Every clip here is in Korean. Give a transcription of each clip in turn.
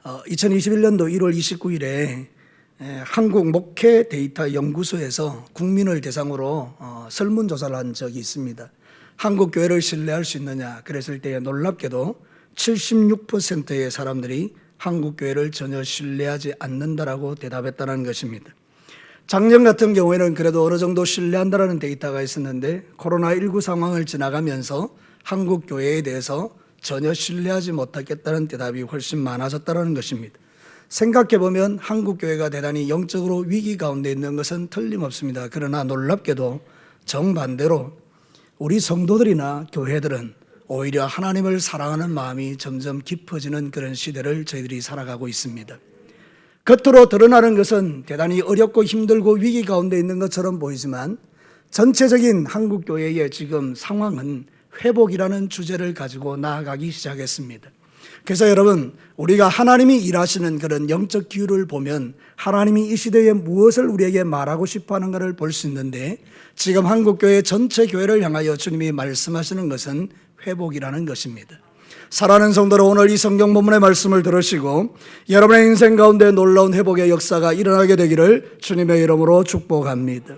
2021년도 1월 29일에 한국 목회 데이터 연구소에서 국민을 대상으로 설문조사를 한 적이 있습니다. 한국 교회를 신뢰할 수 있느냐 그랬을 때 놀랍게도 76%의 사람들이 한국 교회를 전혀 신뢰하지 않는다라고 대답했다는 것입니다. 작년 같은 경우에는 그래도 어느 정도 신뢰한다라는 데이터가 있었는데 코로나19 상황을 지나가면서 한국 교회에 대해서 전혀 신뢰하지 못하겠다는 대답이 훨씬 많아졌다는 것입니다. 생각해보면 한국 교회가 대단히 영적으로 위기 가운데 있는 것은 틀림없습니다. 그러나 놀랍게도 정반대로 우리 성도들이나 교회들은 오히려 하나님을 사랑하는 마음이 점점 깊어지는 그런 시대를 저희들이 살아가고 있습니다. 겉으로 드러나는 것은 대단히 어렵고 힘들고 위기 가운데 있는 것처럼 보이지만 전체적인 한국 교회의 지금 상황은 회복이라는 주제를 가지고 나아가기 시작했습니다. 그래서 여러분, 우리가 하나님이 일하시는 그런 영적 기율을 보면 하나님이 이 시대에 무엇을 우리에게 말하고 싶어 하는 것을 볼 수 있는데, 지금 한국교회 전체 교회를 향하여 주님이 말씀하시는 것은 회복이라는 것입니다. 사랑하는 성도들, 오늘 이 성경 본문의 말씀을 들으시고 여러분의 인생 가운데 놀라운 회복의 역사가 일어나게 되기를 주님의 이름으로 축복합니다.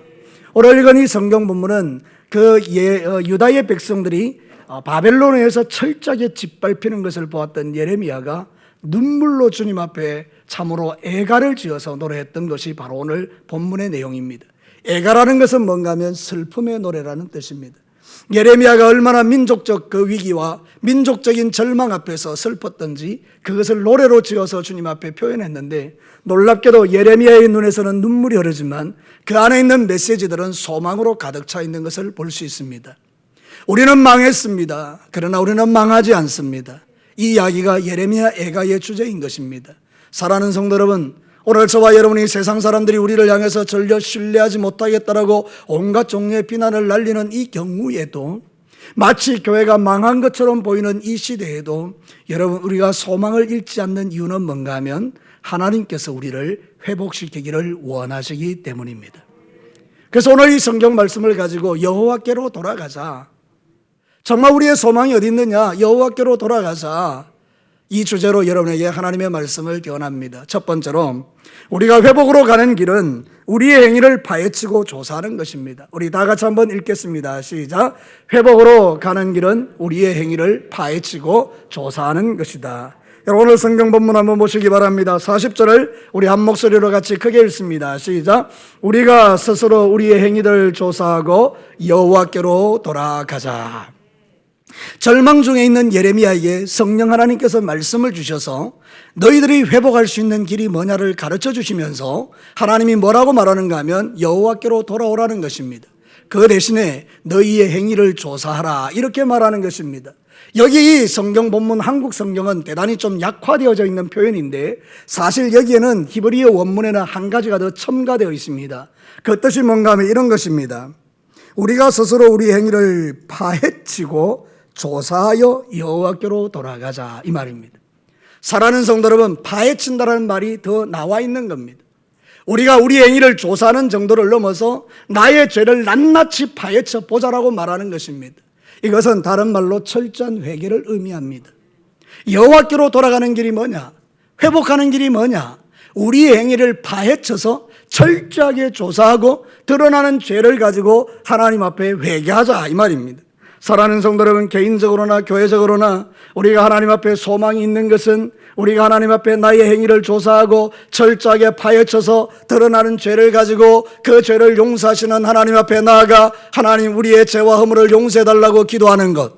오늘 읽은 이 성경 본문은 유다의 백성들이 바벨론에서 철저하게 짓밟히는 것을 보았던 예레미야가 눈물로 주님 앞에 참으로 애가를 지어서 노래했던 것이 바로 오늘 본문의 내용입니다. 애가라는 것은 뭔가 하면 슬픔의 노래라는 뜻입니다. 예레미야가 얼마나 민족적 그 위기와 민족적인 절망 앞에서 슬펐던지 그것을 노래로 지어서 주님 앞에 표현했는데, 놀랍게도 예레미야의 눈에서는 눈물이 흐르지만 그 안에 있는 메시지들은 소망으로 가득 차 있는 것을 볼 수 있습니다. 우리는 망했습니다. 그러나 우리는 망하지 않습니다. 이 이야기가 예레미야 애가의 주제인 것입니다. 사랑하는 성도 여러분, 오늘 저와 여러분이 세상 사람들이 우리를 향해서 전혀 신뢰하지 못하겠다라고 온갖 종류의 비난을 날리는 이 경우에도, 마치 교회가 망한 것처럼 보이는 이 시대에도 여러분, 우리가 소망을 잃지 않는 이유는 뭔가 하면 하나님께서 우리를 회복시키기를 원하시기 때문입니다. 그래서 오늘 이 성경 말씀을 가지고 여호와께로 돌아가자, 정말 우리의 소망이 어디 있느냐, 여호와께로 돌아가자, 이 주제로 여러분에게 하나님의 말씀을 권합니다. 첫 번째로, 우리가 회복으로 가는 길은 우리의 행위를 파헤치고 조사하는 것입니다. 우리 다 같이 한번 읽겠습니다. 시작. 회복으로 가는 길은 우리의 행위를 파헤치고 조사하는 것이다. 여러분, 오늘 성경 본문 한번 보시기 바랍니다. 40절을 우리 한 목소리로 같이 크게 읽습니다. 시작. 우리가 스스로 우리의 행위를 조사하고 여호와께로 돌아가자. 절망 중에 있는 예레미야에게 성령 하나님께서 말씀을 주셔서 너희들이 회복할 수 있는 길이 뭐냐를 가르쳐 주시면서 하나님이 뭐라고 말하는가 하면 여호와께로 돌아오라는 것입니다. 그 대신에 너희의 행위를 조사하라, 이렇게 말하는 것입니다. 여기 이 성경 본문 한국 성경은 대단히 좀 약화되어져 있는 표현인데, 사실 여기에는 히브리어 원문에는 한 가지가 더 첨가되어 있습니다. 그 뜻이 뭔가 하면 이런 것입니다. 우리가 스스로 우리 행위를 파헤치고 조사하여 여호와께로 돌아가자, 이 말입니다. 사랑하는 성도 여러분, 파헤친다라는 말이 더 나와 있는 겁니다. 우리가 우리 행위를 조사하는 정도를 넘어서 나의 죄를 낱낱이 파헤쳐 보자라고 말하는 것입니다. 이것은 다른 말로 철저한 회개를 의미합니다. 여호와께로 돌아가는 길이 뭐냐? 회복하는 길이 뭐냐? 우리의 행위를 파헤쳐서 철저하게 조사하고 드러나는 죄를 가지고 하나님 앞에 회개하자, 이 말입니다. 사랑하는 성도 여러분, 개인적으로나 교회적으로나 우리가 하나님 앞에 소망이 있는 것은 우리가 하나님 앞에 나의 행위를 조사하고 철저하게 파헤쳐서 드러나는 죄를 가지고 그 죄를 용서하시는 하나님 앞에 나아가 하나님, 우리의 죄와 허물을 용서해달라고 기도하는 것,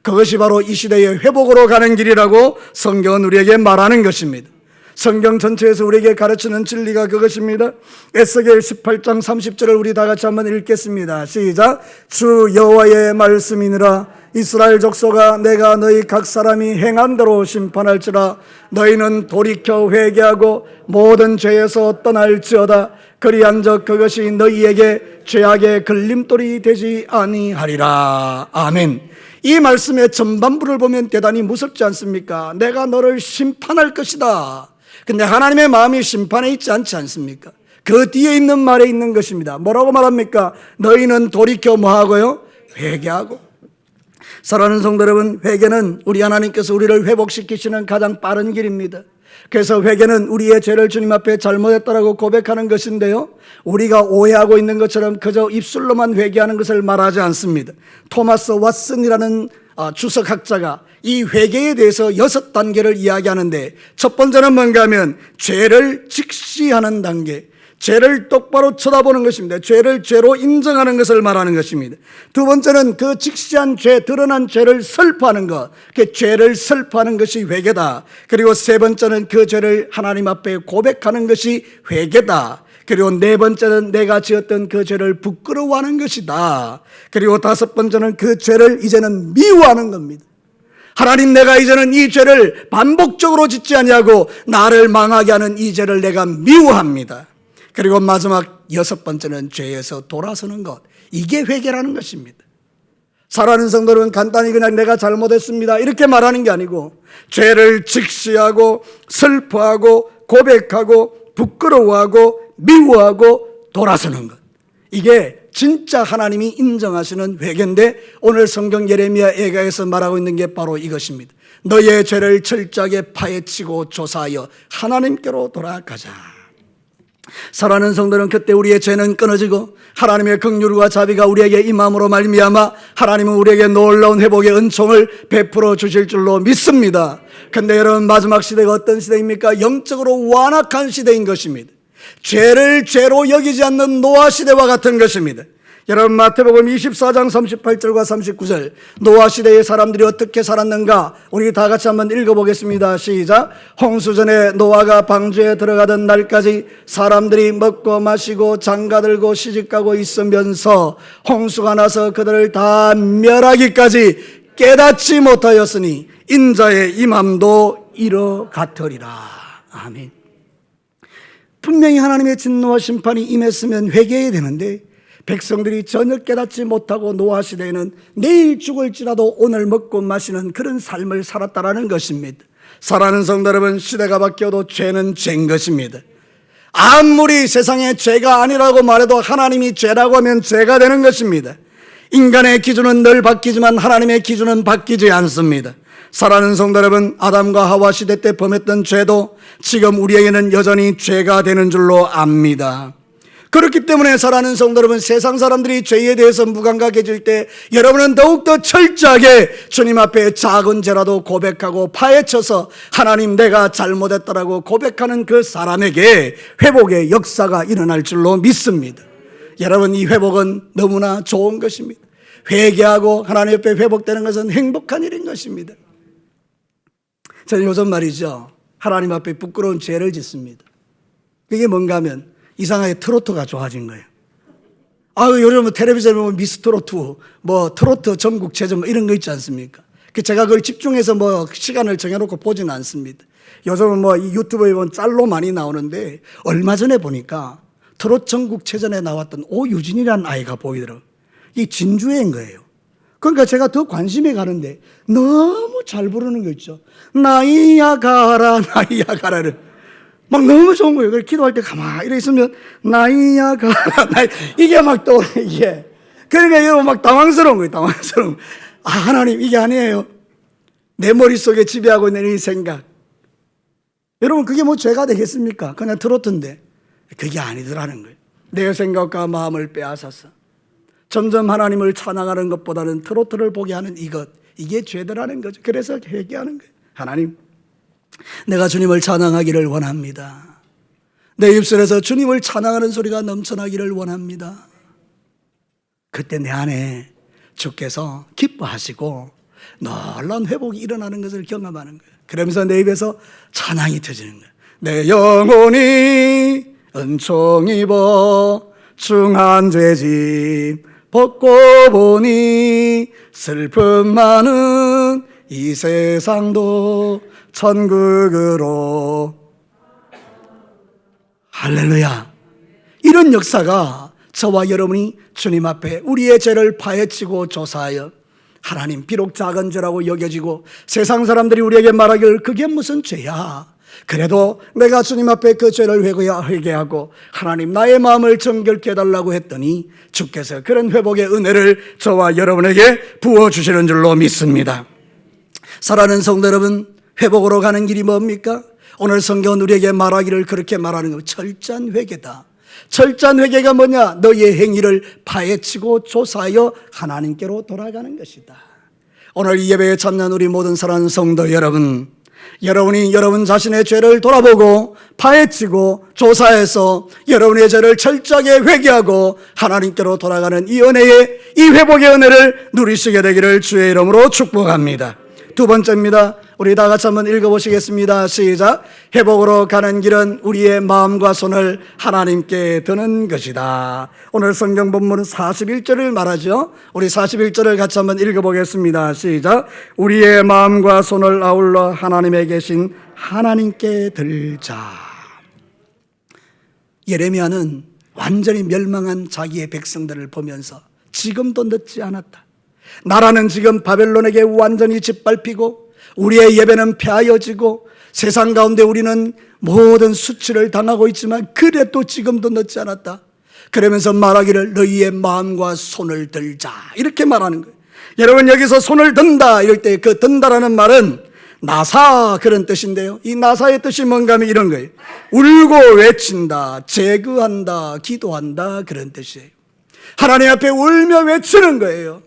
그것이 바로 이 시대의 회복으로 가는 길이라고 성경은 우리에게 말하는 것입니다. 성경 전체에서 우리에게 가르치는 진리가 그것입니다. 에스겔 18장 30절을 우리 다 같이 한번 읽겠습니다. 시작. 주 여호와의 말씀이니라. 이스라엘 족속아, 내가 너희 각 사람이 행한 대로 심판할지라. 너희는 돌이켜 회개하고 모든 죄에서 떠날지어다. 그리한적 그것이 너희에게 죄악의 걸림돌이 되지 아니하리라. 아멘. 이 말씀의 전반부를 보면 대단히 무섭지 않습니까? 내가 너를 심판할 것이다. 근데 하나님의 마음이 심판에 있지 않지 않습니까? 그 뒤에 있는 말에 있는 것입니다. 뭐라고 말합니까? 너희는 돌이켜 뭐하고요? 회개하고. 사랑하는 성도 여러분, 회개는 우리 하나님께서 우리를 회복시키시는 가장 빠른 길입니다. 그래서 회개는 우리의 죄를 주님 앞에 잘못했다라고 고백하는 것인데요, 우리가 오해하고 있는 것처럼 그저 입술로만 회개하는 것을 말하지 않습니다. 토마스 왓슨이라는 주석학자가 이 회개에 대해서 6단계를 이야기하는데, 첫 번째는 뭔가 하면 죄를 직시하는 단계, 죄를 똑바로 쳐다보는 것입니다. 죄를 죄로 인정하는 것을 말하는 것입니다. 두 번째는 그 직시한 죄, 드러난 죄를 설파하는 것, 그 죄를 설파하는 것이 회개다. 그리고 세 번째는 그 죄를 하나님 앞에 고백하는 것이 회개다. 그리고 네 번째는 내가 지었던 그 죄를 부끄러워하는 것이다. 그리고 다섯 번째는 그 죄를 이제는 미워하는 겁니다. 하나님, 내가 이제는 이 죄를 반복적으로 짓지 아니하고 나를 망하게 하는 이 죄를 내가 미워합니다. 그리고 마지막 6번째는 죄에서 돌아서는 것, 이게 회개라는 것입니다. 사랑하는 성도 여러분, 간단히 그냥 내가 잘못했습니다 이렇게 말하는 게 아니고, 죄를 직시하고 슬퍼하고 고백하고 부끄러워하고 미워하고 돌아서는 것, 이게 진짜 하나님이 인정하시는 회개인데, 오늘 성경 예레미야 예가에서 말하고 있는 게 바로 이것입니다. 너의 죄를 철저하게 파헤치고 조사하여 하나님께로 돌아가자. 사랑하는 성도는, 그때 우리의 죄는 끊어지고 하나님의 긍휼과 자비가 우리에게 임함으로 말미암아 하나님은 우리에게 놀라운 회복의 은총을 베풀어 주실 줄로 믿습니다. 그런데 여러분, 마지막 시대가 어떤 시대입니까? 영적으로 완악한 시대인 것입니다. 죄를 죄로 여기지 않는 노아 시대와 같은 것입니다. 여러분, 마태복음 24장 38절과 39절, 노아 시대의 사람들이 어떻게 살았는가 우리 다 같이 한번 읽어보겠습니다. 시작. 홍수전에 노아가 방주에 들어가던 날까지 사람들이 먹고 마시고 장가들고 시집가고 있으면서 홍수가 나서 그들을 다 멸하기까지 깨닫지 못하였으니 인자의 임함도 이러 같으리라. 아멘. 분명히 하나님의 진노와 심판이 임했으면 회개해야 되는데, 백성들이 전혀 깨닫지 못하고 노아 시대에는 내일 죽을지라도 오늘 먹고 마시는 그런 삶을 살았다라는 것입니다. 사랑하는 성도 여러분, 시대가 바뀌어도 죄는 죄인 것입니다. 아무리 세상에 죄가 아니라고 말해도 하나님이 죄라고 하면 죄가 되는 것입니다. 인간의 기준은 늘 바뀌지만 하나님의 기준은 바뀌지 않습니다. 사랑하는 성도 여러분, 아담과 하와 시대 때 범했던 죄도 지금 우리에게는 여전히 죄가 되는 줄로 압니다. 그렇기 때문에 사랑하는 성도 여러분, 세상 사람들이 죄에 대해서 무감각해질 때 여러분은 더욱더 철저하게 주님 앞에 작은 죄라도 고백하고 파헤쳐서 하나님, 내가 잘못했다라고 고백하는 그 사람에게 회복의 역사가 일어날 줄로 믿습니다. 여러분, 이 회복은 너무나 좋은 것입니다. 회개하고 하나님 앞에 회복되는 것은 행복한 일인 것입니다. 저는 요즘 말이죠, 하나님 앞에 부끄러운 죄를 짓습니다. 그게 뭔가 하면 이상하게 트로트가 좋아진 거예요. 요즘 텔레비전에 보면 미스트로트, 트로트 전국체전 이런 거 있지 않습니까? 제가 그걸 집중해서 시간을 정해놓고 보지는 않습니다. 요즘은 이 유튜브에 보면 짤로 많이 나오는데, 얼마 전에 보니까 트로트 전국체전에 나왔던 오유진이라는 아이가 보이더라고요. 이 진주애인 거예요. 그러니까 제가 더 관심이 가는데, 너무 잘 부르는 거 있죠. 나이야 가라, 나이야 가라를. 너무 좋은 거예요. 그래서 기도할 때 가만히 이렇게 있으면, 나이야 가라, 이게 떠오르는 이게. 그러니까 여러분 당황스러운 거예요, 당황스러운. 하나님, 이게 아니에요. 내 머릿속에 지배하고 있는 이 생각. 여러분, 그게 죄가 되겠습니까? 그냥 트로트인데. 그게 아니더라는 거예요. 내 생각과 마음을 빼앗아서 점점 하나님을 찬양하는 것보다는 트로트를 보게 하는 이것, 이게 죄더라는 거죠. 그래서 회개하는 거예요. 하나님, 내가 주님을 찬양하기를 원합니다. 내 입술에서 주님을 찬양하는 소리가 넘쳐나기를 원합니다. 그때 내 안에 주께서 기뻐하시고 놀라운 회복이 일어나는 것을 경험하는 거예요. 그러면서 내 입에서 찬양이 터지는 거예요. 내 영혼이 은총 입어 중한 죄짐 벗고 보니 슬픔 많은 이 세상도 천국으로. 할렐루야. 이런 역사가 저와 여러분이 주님 앞에 우리의 죄를 파헤치고 조사하여, 하나님, 비록 작은 죄라고 여겨지고 세상 사람들이 우리에게 말하기를 그게 무슨 죄야, 그래도 내가 주님 앞에 그 죄를 회개하고 하나님, 나의 마음을 정결케 해달라고 했더니 주께서 그런 회복의 은혜를 저와 여러분에게 부어주시는 줄로 믿습니다. 사랑하는 성도 여러분, 회복으로 가는 길이 뭡니까? 오늘 성경은 우리에게 말하기를 그렇게 말하는 겁니다. 철저한 회개다. 철저한 회개가 뭐냐? 너희의 행위를 파헤치고 조사하여 하나님께로 돌아가는 것이다. 오늘 이 예배에 참여한 우리 모든 사랑하는 성도 여러분, 여러분이 여러분 자신의 죄를 돌아보고 파헤치고 조사해서 여러분의 죄를 철저하게 회개하고 하나님께로 돌아가는 이 은혜의, 이 회복의 은혜를 누리시게 되기를 주의 이름으로 축복합니다. 두 번째입니다. 우리 다 같이 한번 읽어보시겠습니다. 시작. 회복으로 가는 길은 우리의 마음과 손을 하나님께 드는 것이다. 오늘 성경 본문은 41절을 말하죠. 우리 41절을 같이 한번 읽어보겠습니다. 시작. 우리의 마음과 손을 아울러 하나님에 계신 하나님께 들자. 예레미야는 완전히 멸망한 자기의 백성들을 보면서 지금도 늦지 않았다. 나라는 지금 바벨론에게 완전히 짓밟히고 우리의 예배는 폐하여지고 세상 가운데 우리는 모든 수치를 당하고 있지만 그래도 지금도 늦지 않았다. 그러면서 말하기를 너희의 마음과 손을 들자, 이렇게 말하는 거예요. 여러분, 여기서 손을 든다 이럴 때 그 든다라는 말은 나사, 그런 뜻인데요, 이 나사의 뜻이 뭔가 하면 이런 거예요. 울고 외친다, 제그한다, 기도한다, 그런 뜻이에요. 하나님 앞에 울며 외치는 거예요.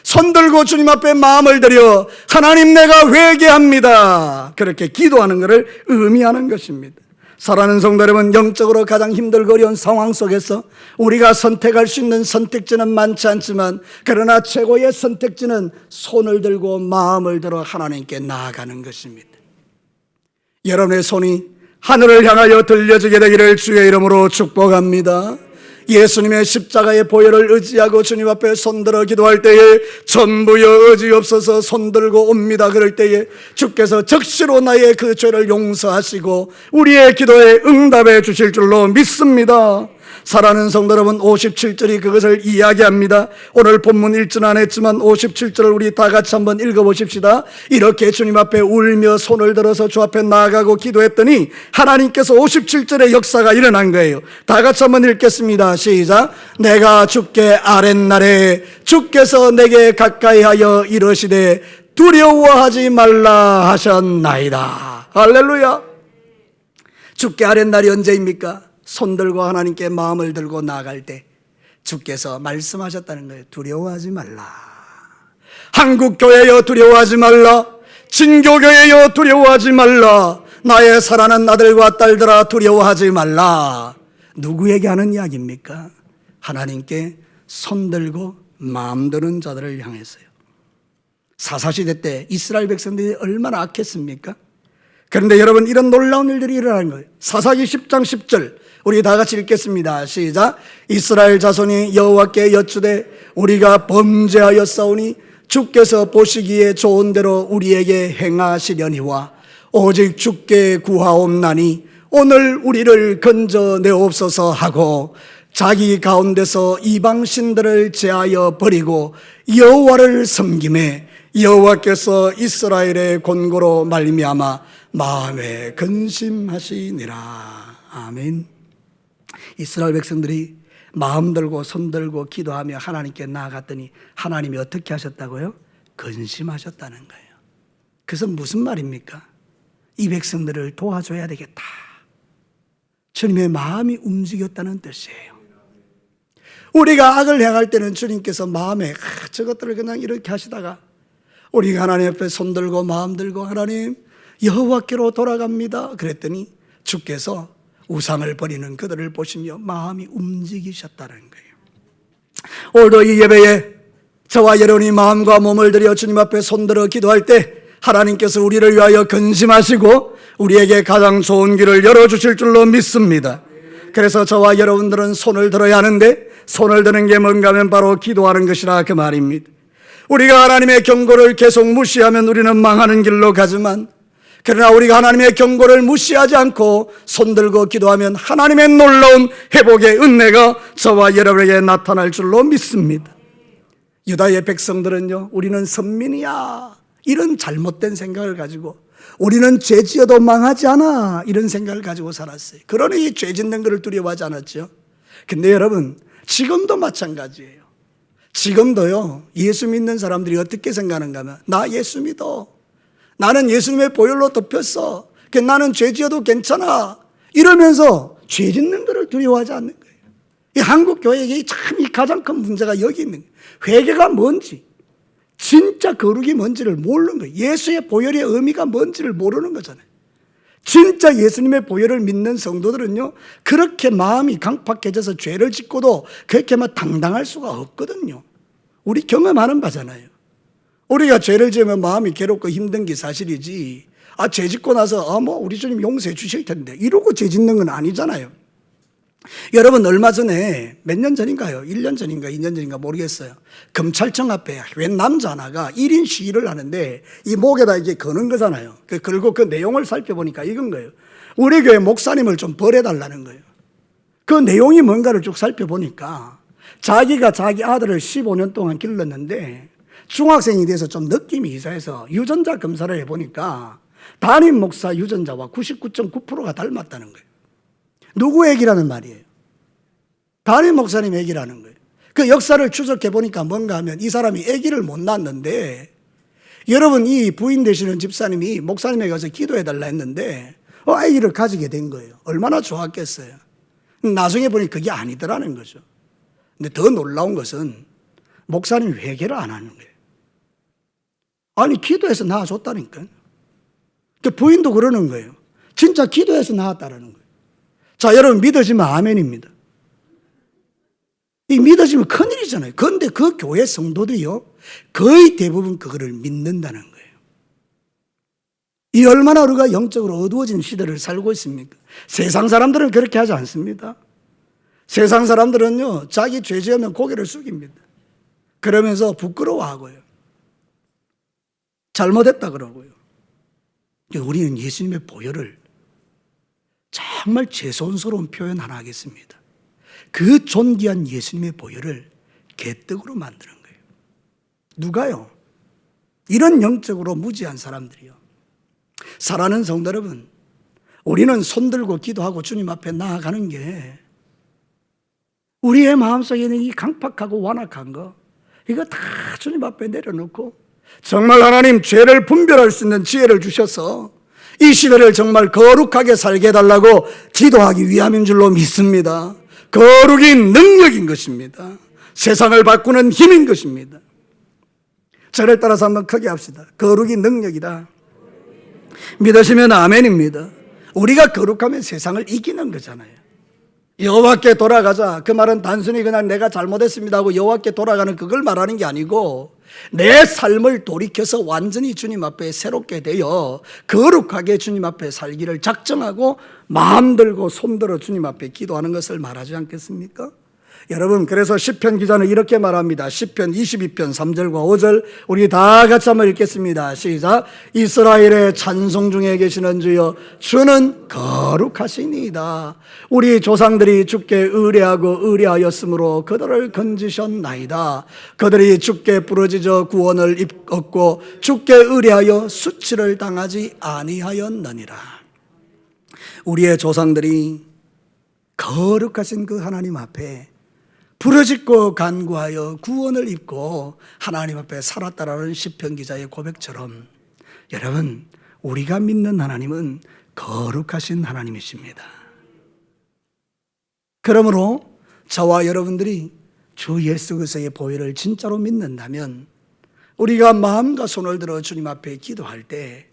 손 들고 주님 앞에 마음을 들여 하나님, 내가 회개합니다, 그렇게 기도하는 것을 의미하는 것입니다. 사랑하는 성도 여러분, 영적으로 가장 힘들고 어려운 상황 속에서 우리가 선택할 수 있는 선택지는 많지 않지만, 그러나 최고의 선택지는 손을 들고 마음을 들어 하나님께 나아가는 것입니다. 여러분의 손이 하늘을 향하여 들려지게 되기를 주의 이름으로 축복합니다. 예수님의 십자가의 보혈을 의지하고 주님 앞에 손들어 기도할 때에 전부여 의지 없어서 손들고 옵니다. 그럴 때에 주께서 적시로 나의 그 죄를 용서하시고 우리의 기도에 응답해 주실 줄로 믿습니다. 사랑하는 성도 여러분, 57절이 그것을 이야기합니다. 오늘 본문 읽지는 않았지만 57절을 우리 다 같이 한번 읽어보십시다. 이렇게 주님 앞에 울며 손을 들어서 주 앞에 나아가고 기도했더니 하나님께서 57절의 역사가 일어난 거예요. 다 같이 한번 읽겠습니다. 시작. 내가 주께 아랫날에 주께서 내게 가까이 하여 이르시되 두려워하지 말라 하셨나이다. 할렐루야. 주께 아랫날이 언제입니까? 손 들고 하나님께 마음을 들고 나아갈 때 주께서 말씀하셨다는 거예요. 두려워하지 말라. 한국교회여 두려워하지 말라. 진교교회여 두려워하지 말라. 나의 사랑하는 아들과 딸들아 두려워하지 말라. 누구에게 하는 이야기입니까? 하나님께 손 들고 마음 드는 자들을 향해서요. 사사시대 때 이스라엘 백성들이 얼마나 악했습니까? 그런데 여러분, 이런 놀라운 일들이 일어나는 거예요. 사사기 10장 10절 우리 다 같이 읽겠습니다. 시작. 이스라엘 자손이 여호와께 여쭈되 우리가 범죄하였사오니 주께서 보시기에 좋은 대로 우리에게 행하시려니와 오직 주께 구하옵나니 오늘 우리를 건져내옵소서 하고 자기 가운데서 이방신들을 제하여 버리고 여호와를 섬기매 여호와께서 이스라엘의 권고로 말미암아 마음에 근심하시니라. 아멘. 이스라엘 백성들이 마음 들고 손 들고 기도하며 하나님께 나아갔더니 하나님이 어떻게 하셨다고요? 근심하셨다는 거예요. 그래서 무슨 말입니까? 이 백성들을 도와줘야 되겠다. 주님의 마음이 움직였다는 뜻이에요. 우리가 악을 행할 때는 주님께서 마음에 저것들을 그냥 이렇게 하시다가 우리가 하나님 앞에 손 들고 마음 들고 하나님 여호와께로 돌아갑니다 그랬더니 주께서 우상을 버리는 그들을 보시며 마음이 움직이셨다는 거예요. 오늘도 이 예배에 저와 여러분이 마음과 몸을 들여 주님 앞에 손들어 기도할 때 하나님께서 우리를 위하여 근심하시고 우리에게 가장 좋은 길을 열어주실 줄로 믿습니다. 그래서 저와 여러분들은 손을 들어야 하는데 손을 드는 게 뭔가 하면 바로 기도하는 것이라 그 말입니다. 우리가 하나님의 경고를 계속 무시하면 우리는 망하는 길로 가지만, 그러나 우리가 하나님의 경고를 무시하지 않고 손들고 기도하면 하나님의 놀라운 회복의 은혜가 저와 여러분에게 나타날 줄로 믿습니다. 유다의 백성들은요, 우리는 선민이야 이런 잘못된 생각을 가지고, 우리는 죄 지어도 망하지 않아 이런 생각을 가지고 살았어요. 그러니 죄 짓는 것을 두려워하지 않았죠. 근데 여러분, 지금도 마찬가지예요. 지금도요, 예수 믿는 사람들이 어떻게 생각하는가 하면 나 예수 믿어, 나는 예수님의 보혈로 덮였어, 나는 죄 지어도 괜찮아 이러면서 죄 짓는 것을 두려워하지 않는 거예요. 이 한국 교회의 참 이 가장 큰 문제가 여기 있는 거예요. 회개가 뭔지, 진짜 거룩이 뭔지를 모르는 거예요. 예수의 보혈의 의미가 뭔지를 모르는 거잖아요. 진짜 예수님의 보혈을 믿는 성도들은요, 그렇게 마음이 강팍해져서 죄를 짓고도 그렇게 당당할 수가 없거든요. 우리 경험하는 바잖아요. 우리가 죄를 지으면 마음이 괴롭고 힘든 게 사실이지, 죄 짓고 나서 우리 주님 용서해 주실 텐데 이러고 죄 짓는 건 아니잖아요. 여러분, 얼마 전에 몇 년 전인가요? 1년 전인가 2년 전인가 모르겠어요. 검찰청 앞에 웬 남자 하나가 1인 시위를 하는데 이 목에다 이게 거는 거잖아요. 그리고 그 내용을 살펴보니까 이건 거예요. 우리 교회 목사님을 좀 벌해달라는 거예요. 그 내용이 뭔가를 쭉 살펴보니까 자기가 자기 아들을 15년 동안 길렀는데 중학생이 돼서 좀 느낌이 이상해서 유전자 검사를 해보니까 담임 목사 유전자와 99.9%가 닮았다는 거예요. 누구 얘기라는 말이에요? 담임 목사님 얘기라는 거예요. 그 역사를 추적해 보니까 뭔가 하면 이 사람이 아기를 못 낳았는데, 여러분, 이 부인 되시는 집사님이 목사님에게 가서 기도해 달라 했는데 아기를 가지게 된 거예요. 얼마나 좋았겠어요. 나중에 보니 그게 아니더라는 거죠. 근데 더 놀라운 것은 목사님이 회개를 안 하는 거예요. 아니, 기도해서 낳아줬다니까요. 그 부인도 그러는 거예요. 진짜 기도해서 낳았다라는 거예요. 자, 여러분, 믿어지면 아멘입니다. 이 믿어지면 큰일이잖아요. 그런데 그 교회 성도들이요, 거의 대부분 그거를 믿는다는 거예요. 이 얼마나 우리가 영적으로 어두워진 시대를 살고 있습니까? 세상 사람들은 그렇게 하지 않습니다. 세상 사람들은요, 자기 죄 지으면 고개를 숙입니다. 그러면서 부끄러워하고요, 잘못했다 그러고요. 우리는 예수님의 보혈을 정말 죄송스러운 표현 하나 하겠습니다. 그 존귀한 예수님의 보혈을 개떡으로 만드는 거예요. 누가요? 이런 영적으로 무지한 사람들이요. 사랑하는 성도 여러분, 우리는 손들고 기도하고 주님 앞에 나아가는 게, 우리의 마음속에 있는 이 강팍하고 완악한 거, 이거 다 주님 앞에 내려놓고 정말 하나님 죄를 분별할 수 있는 지혜를 주셔서 이 시대를 정말 거룩하게 살게 해달라고 기도하기 위함인 줄로 믿습니다. 거룩이 능력인 것입니다. 세상을 바꾸는 힘인 것입니다. 저를 따라서 한번 크게 합시다. 거룩이 능력이다. 믿으시면 아멘입니다. 우리가 거룩하면 세상을 이기는 거잖아요. 여호와께 돌아가자. 그 말은 단순히 그냥 내가 잘못했습니다 하고 여호와께 돌아가는 그걸 말하는 게 아니고, 내 삶을 돌이켜서 완전히 주님 앞에 새롭게 되어 거룩하게 주님 앞에 살기를 작정하고 마음 들고 손 들어 주님 앞에 기도하는 것을 말하지 않겠습니까? 여러분, 그래서 시편 기자는 이렇게 말합니다. 시편 22편 3절과 5절 우리 다 같이 한번 읽겠습니다. 시작. 이스라엘의 찬송 중에 계시는 주여, 주는 거룩하시니이다. 우리 조상들이 주께 의뢰하고 의뢰하였으므로 그들을 건지셨나이다. 그들이 주께 부르짖어 구원을 얻고 주께 의뢰하여 수치를 당하지 아니하였느니라. 우리의 조상들이 거룩하신 그 하나님 앞에 부르짖고 간구하여 구원을 입고 하나님 앞에 살았다라는 시편 기자의 고백처럼, 여러분, 우리가 믿는 하나님은 거룩하신 하나님이십니다. 그러므로 저와 여러분들이 주 예수 그리스도의 보혈을 진짜로 믿는다면, 우리가 마음과 손을 들어 주님 앞에 기도할 때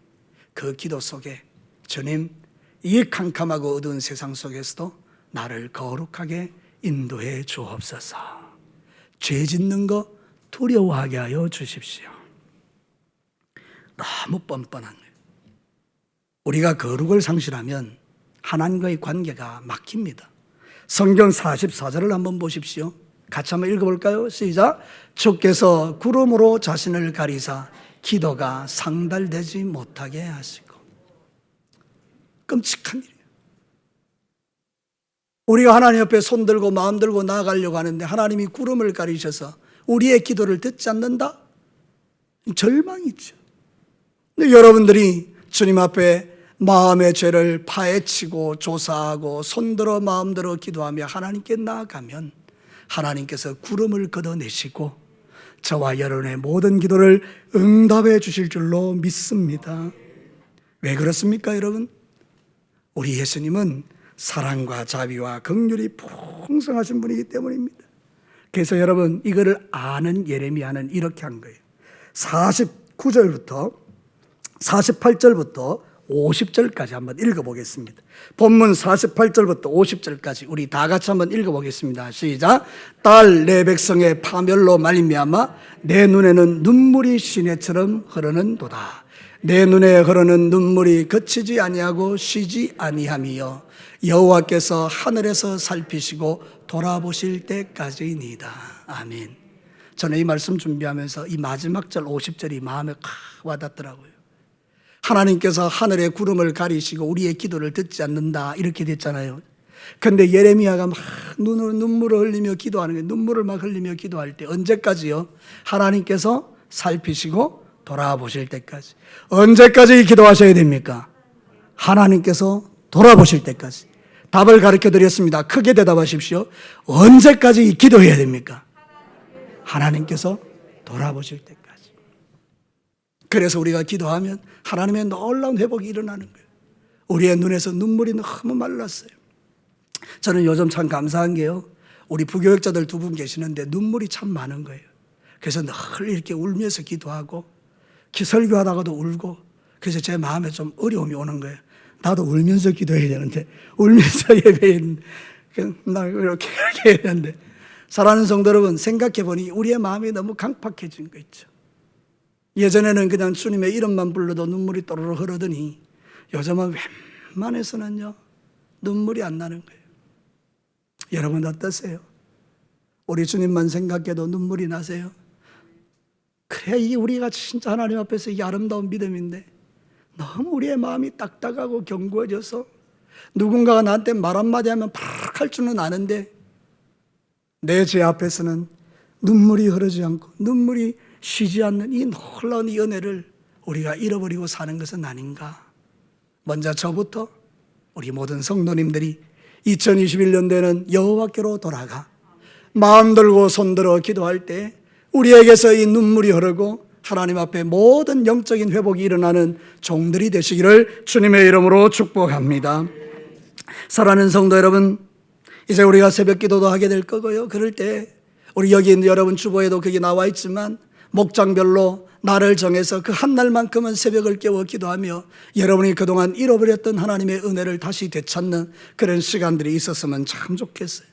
그 기도 속에 주님, 이 캄캄하고 어두운 세상 속에서도 나를 거룩하게 인도해 주옵소서. 죄 짓는 거 두려워하게 하여 주십시오. 너무 뻔뻔한 거예요. 우리가 거룩을 상실하면 하나님과의 관계가 막힙니다. 성경 44절을 한번 보십시오. 같이 한번 읽어볼까요? 시작. 주께서 구름으로 자신을 가리사 기도가 상달되지 못하게 하시고. 끔찍한 일이에요. 우리가 하나님 옆에 손 들고 마음 들고 나아가려고 하는데 하나님이 구름을 가리셔서 우리의 기도를 듣지 않는다? 절망이죠. 근데 여러분들이 주님 앞에 마음의 죄를 파헤치고 조사하고 손들어 마음들어 기도하며 하나님께 나아가면 하나님께서 구름을 걷어내시고 저와 여러분의 모든 기도를 응답해 주실 줄로 믿습니다. 왜 그렇습니까, 여러분? 우리 예수님은 사랑과 자비와 긍휼이 풍성하신 분이기 때문입니다. 그래서 여러분, 이거를 아는 예레미야는 이렇게 한 거예요. 49절부터 48절부터 50절까지 한번 읽어보겠습니다. 본문 48절부터 50절까지 우리 다 같이 한번 읽어보겠습니다. 시작. 딸 내 백성의 파멸로 말미암아 내 눈에는 눈물이 시내처럼 흐르는도다. 내 눈에 흐르는 눈물이 그치지 아니하고 쉬지 아니함이여 여호와께서 하늘에서 살피시고 돌아보실 때까지이니이다. 아멘. 저는 이 말씀 준비하면서 이 마지막 절 50절이 마음에 칵 와닿더라고요. 하나님께서 하늘의 구름을 가리시고 우리의 기도를 듣지 않는다 이렇게 됐잖아요. 그런데 예레미야가 막 눈물을 흘리며 기도하는 거예요. 눈물을 막 흘리며 기도할 때 언제까지요? 하나님께서 살피시고 돌아보실 때까지. 언제까지 기도하셔야 됩니까? 하나님께서 돌아보실 때까지. 답을 가르쳐 드렸습니다. 크게 대답하십시오. 언제까지 기도해야 됩니까? 하나님께서 돌아보실 때까지. 그래서 우리가 기도하면 하나님의 놀라운 회복이 일어나는 거예요. 우리의 눈에서 눈물이 너무 말랐어요. 저는 요즘 참 감사한 게요, 우리 부교육자들 두 분 계시는데 눈물이 참 많은 거예요. 그래서 늘 이렇게 울면서 기도하고 설교하다가도 울고, 그래서 제 마음에 좀 어려움이 오는 거예요. 나도 울면서 기도해야 되는데, 울면서 예배했는데, 나 이렇게 해야 되는데. 사랑하는 성도 여러분, 생각해 보니 우리의 마음이 너무 강팍해진 거 있죠. 예전에는 그냥 주님의 이름만 불러도 눈물이 또르르 흐르더니 요즘은 웬만해서는요 눈물이 안 나는 거예요. 여러분 어떠세요? 우리 주님만 생각해도 눈물이 나세요? 그래야 이게 우리가 진짜 하나님 앞에서 이 아름다운 믿음인데, 너무 우리의 마음이 딱딱하고 견고해져서 누군가가 나한테 말 한마디 하면 팍 할 줄은 아는데 내 죄 앞에서는 눈물이 흐르지 않고 눈물이 쉬지 않는 이 놀라운 이 은혜를 우리가 잃어버리고 사는 것은 아닌가. 먼저 저부터 우리 모든 성도님들이 2021년도에는 여호와께로 돌아가 마음 들고 손들어 기도할 때 우리에게서 이 눈물이 흐르고 하나님 앞에 모든 영적인 회복이 일어나는 종들이 되시기를 주님의 이름으로 축복합니다. 사랑하는 성도 여러분, 이제 우리가 새벽 기도도 하게 될 거고요. 그럴 때 우리 여기 있는 여러분 주보에도 그게 나와 있지만 목장별로 날을 정해서 그 한 날만큼은 새벽을 깨워 기도하며 여러분이 그동안 잃어버렸던 하나님의 은혜를 다시 되찾는 그런 시간들이 있었으면 참 좋겠어요.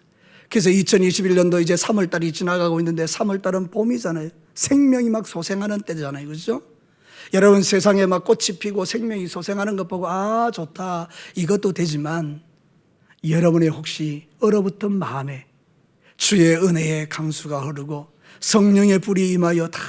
그래서 2021년도 이제 3월달이 지나가고 있는데 3월달은 봄이잖아요. 생명이 막 솟아나는 때잖아요. 그렇죠? 여러분 세상에 막 꽃이 피고 생명이 솟아나는 것 보고 아 좋다 이것도 되지만, 여러분의 혹시 얼어붙은 마음에 주의 은혜의 강수가 흐르고 성령의 불이 임하여 다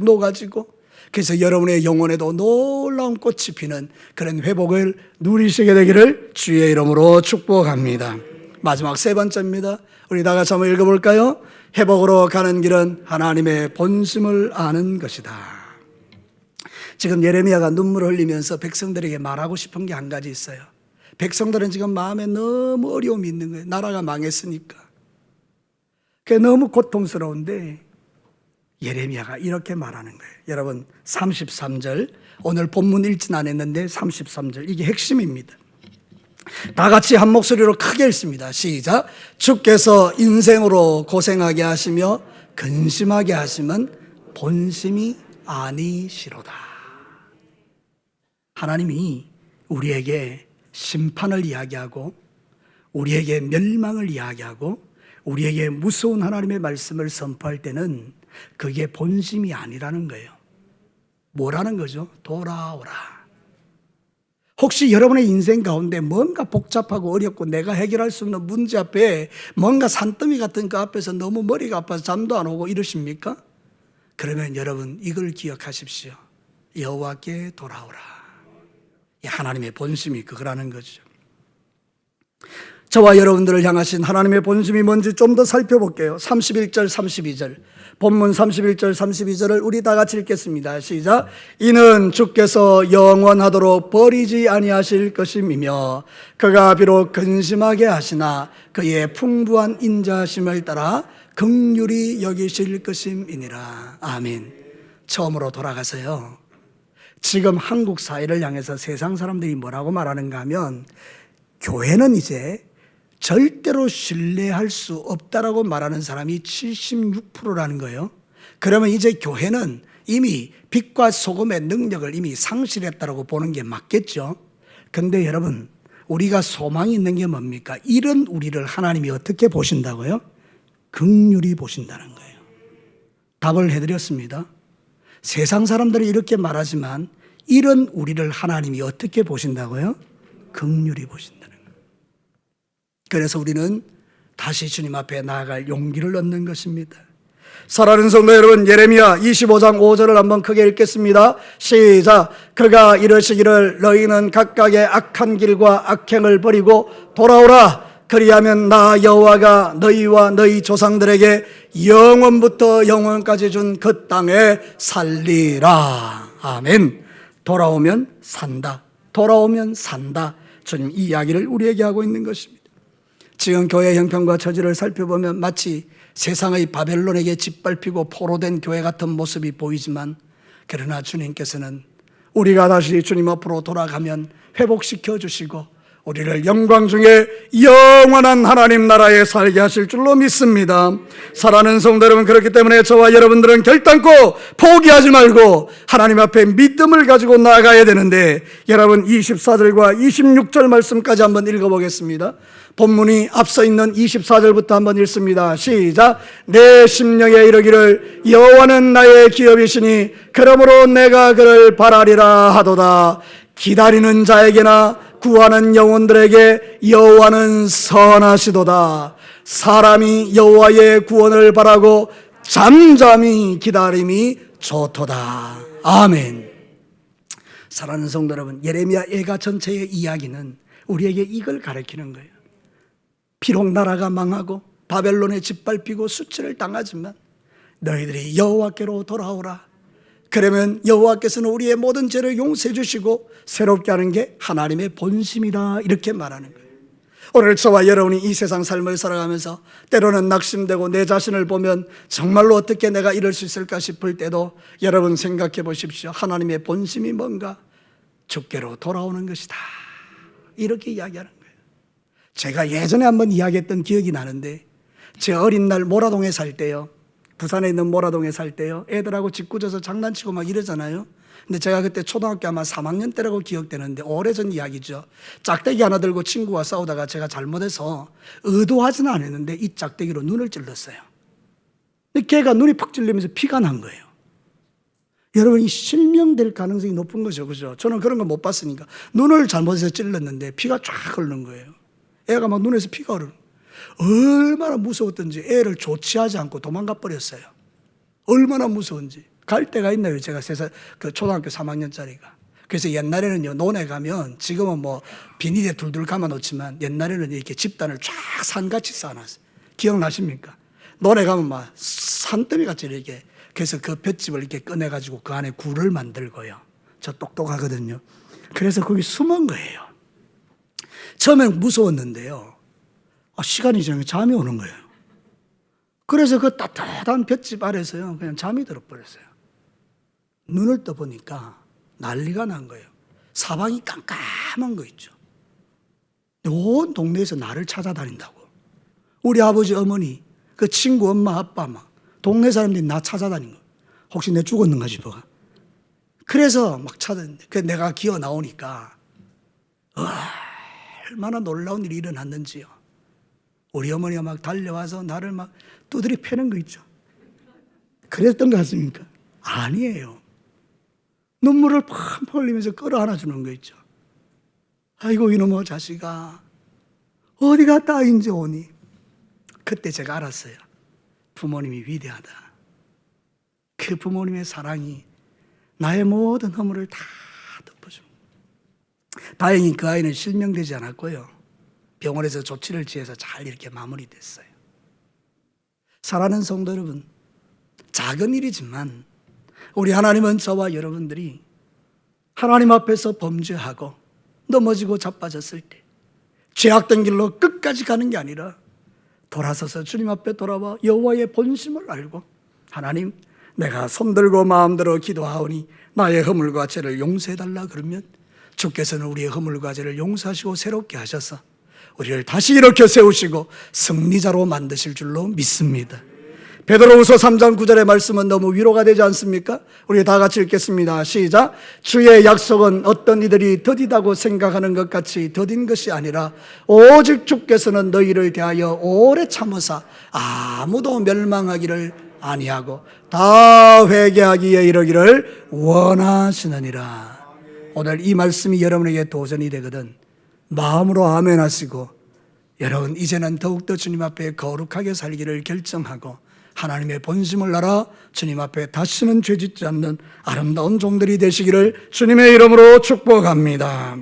녹아지고, 그래서 여러분의 영혼에도 놀라운 꽃이 피는 그런 회복을 누리시게 되기를 주의 이름으로 축복합니다. 마지막 세 번째입니다. 우리 다 같이 한번 읽어볼까요? 회복으로 가는 길은 하나님의 본심을 아는 것이다. 지금 예레미야가 눈물을 흘리면서 백성들에게 말하고 싶은 게 한 가지 있어요. 백성들은 지금 마음에 너무 어려움이 있는 거예요. 나라가 망했으니까. 그게 너무 고통스러운데 예레미야가 이렇게 말하는 거예요. 여러분 33절, 오늘 본문 읽진 않았는데 33절 이게 핵심입니다. 다 같이 한 목소리로 크게 읽습니다. 시작. 주께서 인생으로 고생하게 하시며 근심하게 하시면 본심이 아니시로다. 하나님이 우리에게 심판을 이야기하고 우리에게 멸망을 이야기하고 우리에게 무서운 하나님의 말씀을 선포할 때는 그게 본심이 아니라는 거예요. 뭐라는 거죠? 돌아오라. 혹시 여러분의 인생 가운데 뭔가 복잡하고 어렵고 내가 해결할 수 없는 문제 앞에 뭔가 산더미 같은 그 앞에서 너무 머리가 아파서 잠도 안 오고 이러십니까? 그러면 여러분 이걸 기억하십시오. 여호와께 돌아오라. 하나님의 본심이 그거라는 거죠. 저와 여러분들을 향하신 하나님의 본심이 뭔지 좀 더 살펴볼게요. 31절 32절 본문 31절 32절을 우리 다 같이 읽겠습니다. 시작. 이는 주께서 영원하도록 버리지 아니하실 것임이며 그가 비록 근심하게 하시나 그의 풍부한 인자하심을 따라 긍휼히 여기실 것임이니라. 아멘. 처음으로 돌아가서요, 지금 한국 사회를 향해서 세상 사람들이 뭐라고 말하는가 하면 교회는 이제 절대로 신뢰할 수 없다라고 말하는 사람이 76%라는 거예요. 그러면 이제 교회는 이미 빛과 소금의 능력을 이미 상실했다라고 보는 게 맞겠죠. 근데 여러분, 우리가 소망이 있는 게 뭡니까? 이런 우리를 하나님이 어떻게 보신다고요? 긍휼히 보신다는 거예요. 답을 해드렸습니다. 세상 사람들이 이렇게 말하지만 이런 우리를 하나님이 어떻게 보신다고요? 긍휼히 보신다는 거예요. 그래서 우리는 다시 주님 앞에 나아갈 용기를 얻는 것입니다. 사랑하는 성도 여러분, 예레미야 25장 5절을 한번 크게 읽겠습니다. 시작. 그가 이르시기를 너희는 각각의 악한 길과 악행을 버리고 돌아오라. 그리하면 나 여호와가 너희와 너희 조상들에게 영원부터 영원까지 준 그 땅에 살리라. 아멘. 돌아오면 산다. 돌아오면 산다. 주님 이 이야기를 우리에게 하고 있는 것입니다. 지금 교회 형편과 처지를 살펴보면 마치 세상의 바벨론에게 짓밟히고 포로된 교회 같은 모습이 보이지만, 그러나 주님께서는 우리가 다시 주님 앞으로 돌아가면 회복시켜 주시고 우리를 영광 중에 영원한 하나님 나라에 살게 하실 줄로 믿습니다. 사랑하는 성도 여러분, 그렇기 때문에 저와 여러분들은 결단코 포기하지 말고 하나님 앞에 믿음을 가지고 나아가야 되는데, 여러분 24절과 26절 말씀까지 한번 읽어보겠습니다. 본문이 앞서 있는 24절부터 한번 읽습니다. 시작. 내 심령에 이르기를 여호와는 나의 기업이시니 그러므로 내가 그를 바라리라 하도다. 기다리는 자에게나 구하는 영혼들에게 여호와는 선하시도다. 사람이 여호와의 구원을 바라고 잠잠히 기다림이 좋도다. 아멘. 사랑하는 성도 여러분, 예레미야 예가 전체의 이야기는 우리에게 이걸 가르치는 거예요. 비록 나라가 망하고 바벨론에 짓밟히고 수치를 당하지만 너희들이 여호와께로 돌아오라. 그러면 여호와께서는 우리의 모든 죄를 용서해 주시고 새롭게 하는 게 하나님의 본심이다, 이렇게 말하는 거예요. 오늘 저와 여러분이 이 세상 삶을 살아가면서 때로는 낙심되고 내 자신을 보면 정말로 어떻게 내가 이럴 수 있을까 싶을 때도 여러분 생각해 보십시오. 하나님의 본심이 뭔가? 주께로 돌아오는 것이다, 이렇게 이야기하는 거예요. 제가 예전에 한번 이야기했던 기억이 나는데, 제 어린 날 모라동에 살 때요, 부산에 있는 모라동에 살 때요, 애들하고 짓궂어서 장난치고 막 이러잖아요. 근데 제가 그때 초등학교 아마 3학년 때라고 기억되는데, 오래전 이야기죠. 짝대기 하나 들고 친구와 싸우다가 제가 잘못해서 의도하지는 않았는데 이 짝대기로 눈을 찔렀어요. 근데 걔가 눈이 팍 찔리면서 피가 난 거예요. 여러분, 이 실명될 가능성이 높은 거죠, 그죠? 저는 그런 거 못 봤으니까. 눈을 잘못해서 찔렀는데 피가 쫙 흐르는 거예요. 애가 막 눈에서 피가 흐르는 거예요. 얼마나 무서웠던지 애를 조치하지 않고 도망가 버렸어요. 얼마나 무서운지. 갈 데가 있나요? 제가 그 초등학교 3학년짜리가. 그래서 옛날에는요, 논에 가면, 지금은 뭐 비닐에 둘둘 감아 놓지만 옛날에는 이렇게 집단을 쫙 산같이 쌓아놨어요. 기억나십니까? 논에 가면 막 산더미 같이 이렇게. 그래서 그 볏짚을 이렇게 꺼내가지고 그 안에 굴을 만들고요. 저 똑똑하거든요. 그래서 거기 숨은 거예요. 처음엔 무서웠는데요, 시간이 지나면 잠이 오는 거예요. 그래서 그 따뜻한 볏짚 아래서요, 그냥 잠이 들어버렸어요. 눈을 떠보니까 난리가 난 거예요. 사방이 깜깜한 거 있죠. 온 동네에서 나를 찾아다닌다고. 우리 아버지, 어머니, 그 친구, 엄마, 아빠 막 동네 사람들이 나 찾아다닌 거. 혹시 내 죽었는가 싶어. 그래서 막 찾았는데, 그 내가 기어 나오니까 얼마나 놀라운 일이 일어났는지요. 우리 어머니가 막 달려와서 나를 막 두드리 패는 거 있죠. 그랬던 것 같습니까? 아니에요. 눈물을 펑펑 흘리면서 끌어안아 주는 거 있죠. 아이고 이놈의 자식아, 어디 갔다 이제 오니? 그때 제가 알았어요. 부모님이 위대하다. 그 부모님의 사랑이 나의 모든 허물을 다 덮어줍니다. 다행히 그 아이는 실명되지 않았고요, 병원에서 조치를 취해서 잘 이렇게 마무리됐어요. 사랑하는 성도 여러분, 작은 일이지만 우리 하나님은 저와 여러분들이 하나님 앞에서 범죄하고 넘어지고 자빠졌을 때 죄악된 길로 끝까지 가는 게 아니라 돌아서서 주님 앞에 돌아와 여호와의 본심을 알고, 하나님, 내가 손들고 마음들어 기도하오니 나의 허물과 죄를 용서해달라 그러면 주께서는 우리의 허물과 죄를 용서하시고 새롭게 하셔서 우리를 다시 일으켜 세우시고 승리자로 만드실 줄로 믿습니다. 베드로후서 3장 9절의 말씀은 너무 위로가 되지 않습니까? 우리 다 같이 읽겠습니다. 시작. 주의 약속은 어떤 이들이 더디다고 생각하는 것 같이 더딘 것이 아니라 오직 주께서는 너희를 대하여 오래 참으사 아무도 멸망하기를 아니하고 다 회개하기에 이르기를 원하시느니라. 오늘 이 말씀이 여러분에게 도전이 되거든 마음으로 아멘 하시고, 여러분 이제는 더욱더 주님 앞에 거룩하게 살기를 결정하고 하나님의 본심을 알아 주님 앞에 다시는 죄짓지 않는 아름다운 종들이 되시기를 주님의 이름으로 축복합니다.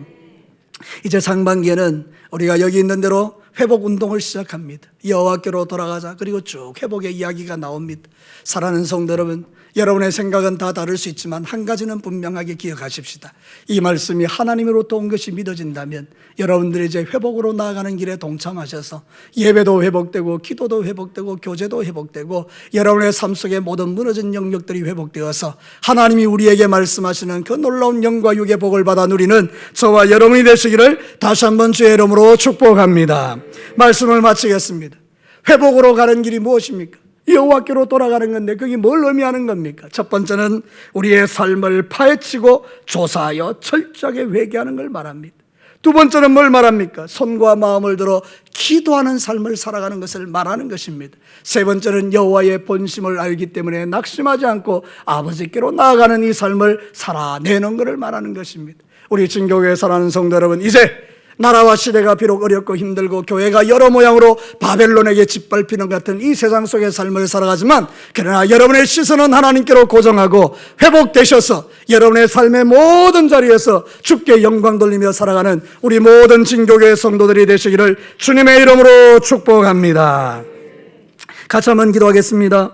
이제 상반기에는 우리가 여기 있는 대로 회복 운동을 시작합니다. 여호와께로 돌아가자. 그리고 쭉 회복의 이야기가 나옵니다. 사랑하는 성도 여러분, 여러분의 생각은 다 다를 수 있지만 한 가지는 분명하게 기억하십시다. 이 말씀이 하나님으로부터 온 것이 믿어진다면 여러분들이 이제 회복으로 나아가는 길에 동참하셔서 예배도 회복되고 기도도 회복되고 교제도 회복되고 여러분의 삶 속에 모든 무너진 영역들이 회복되어서 하나님이 우리에게 말씀하시는 그 놀라운 영과 육의 복을 받아 누리는 저와 여러분이 되시기를 다시 한번 주의 이름으로 축복합니다. 말씀을 마치겠습니다. 회복으로 가는 길이 무엇입니까? 여호와께로 돌아가는 건데 그게 뭘 의미하는 겁니까? 첫 번째는 우리의 삶을 파헤치고 조사하여 철저하게 회개하는 걸 말합니다. 두 번째는 뭘 말합니까? 손과 마음을 들어 기도하는 삶을 살아가는 것을 말하는 것입니다. 세 번째는 여호와의 본심을 알기 때문에 낙심하지 않고 아버지께로 나아가는 이 삶을 살아내는 것을 말하는 것입니다. 우리 진교회에 살아가는 성도 여러분, 이제 나라와 시대가 비록 어렵고 힘들고 교회가 여러 모양으로 바벨론에게 짓밟히는 같은 이 세상 속의 삶을 살아가지만, 그러나 여러분의 시선은 하나님께로 고정하고 회복되셔서 여러분의 삶의 모든 자리에서 주께 영광 돌리며 살아가는 우리 모든 진교회 성도들이 되시기를 주님의 이름으로 축복합니다. 같이 한번 기도하겠습니다.